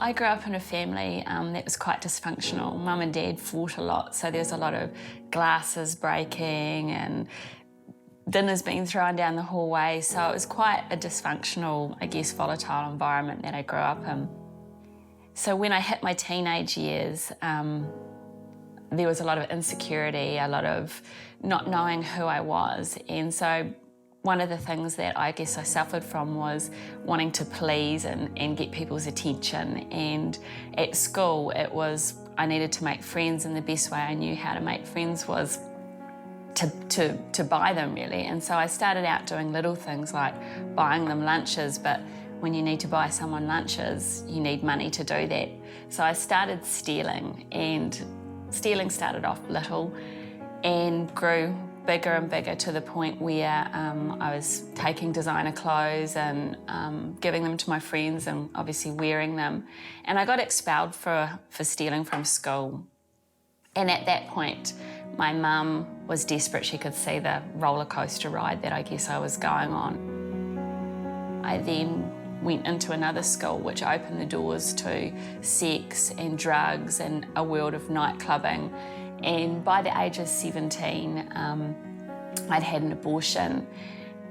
I grew up in a family that was quite dysfunctional. Mum and Dad fought a lot, so there's a lot of glasses breaking and dinners being thrown down the hallway, so it was quite a dysfunctional, I guess, volatile environment that I grew up in. So when I hit my teenage years, there was a lot of insecurity, a lot of not knowing who I was, and so one of the things that I guess I suffered from was wanting to please and get people's attention. And at school, it was I needed to make friends, and the best way I knew how to make friends was to buy them, really. And so I started out doing little things like buying them lunches, but when you need to buy someone lunches, you need money to do that. So I started stealing, and stealing started off little and grew bigger and bigger to the point where I was taking designer clothes and giving them to my friends and obviously wearing them. And I got expelled for stealing from school. And at that point, my mum was desperate. She could see the roller coaster ride that I guess I was going on. I then went into another school which opened the doors to sex and drugs and a world of nightclubbing. And by the age of 17, I'd had an abortion,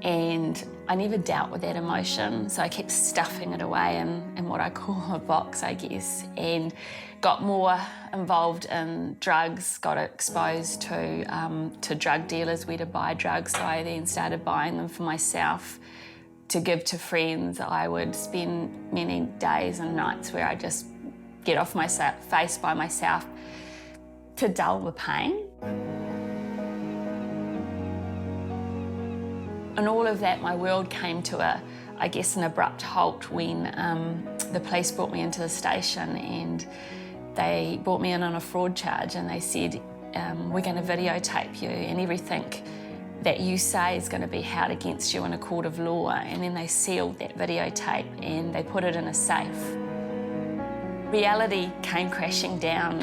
and I never dealt with that emotion, so I kept stuffing it away in what I call a box, I guess, and got more involved in drugs, got exposed to drug dealers, where to buy drugs, so I then started buying them for myself to give to friends. I would spend many days and nights where I just get off my face by myself to dull the pain. And all of that, my world came to an abrupt halt when the police brought me into the station, and they brought me in on a fraud charge, and they said, we're going to videotape you, and everything that you say is going to be held against you in a court of law. And then they sealed that videotape and they put it in a safe. Reality came crashing down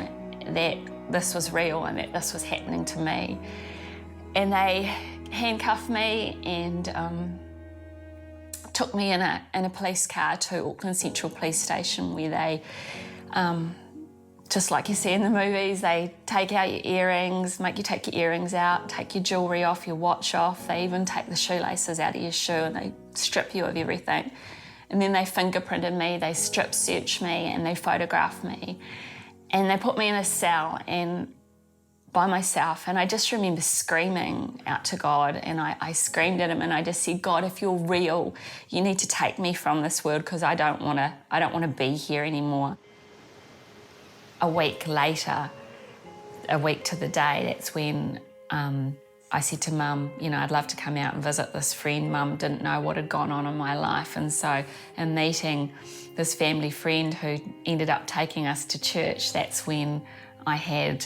that this was real and that this was happening to me. And they handcuffed me and took me in a police car to Auckland Central Police Station, where they, just like you see in the movies, they take out your earrings, make you take your earrings out, take your jewellery off, your watch off. They even take the shoelaces out of your shoe and they strip you of everything. And then they fingerprinted me, they strip searched me, and they photographed me. And they put me in a cell and by myself, and I just remember screaming out to God, and I screamed at him, and I just said, God, if you're real, you need to take me from this world, because I don't want to be here anymore. A week later, a week to the day, that's when I said to Mum, I'd love to come out and visit this friend. Mum didn't know what had gone on in my life, and so in meeting this family friend who ended up taking us to church, that's when I had,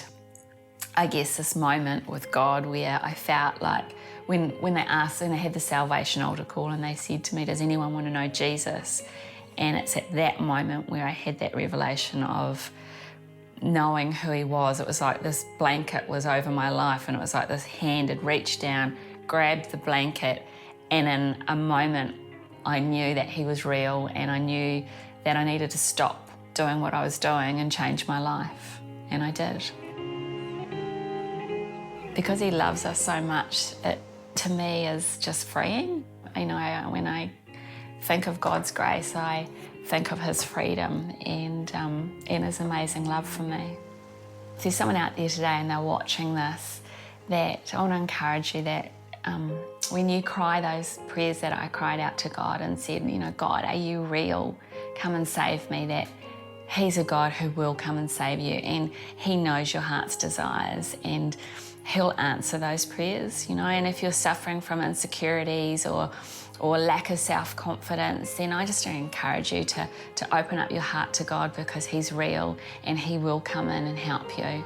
I guess, this moment with God where I felt like when they asked, and they had the salvation altar call, and they said to me, does anyone want to know Jesus? And it's at that moment where I had that revelation of knowing who he was. It was like this blanket was over my life, and it was like this hand had reached down, grabbed the blanket, and in a moment I knew that he was real, and I knew that I needed to stop doing what I was doing and change my life, and I did. Because he loves us so much, it to me is just freeing. When I think of God's grace, I think of his freedom and his amazing love for me. If there's someone out there today and they're watching this, that I want to encourage you that when you cry those prayers that I cried out to God and said, God, are you real? Come and save me, that he's a God who will come and save you, and he knows your heart's desires, and he'll answer those prayers, and if you're suffering from insecurities or lack of self-confidence, then I just encourage you to open up your heart to God, because he's real and he will come in and help you.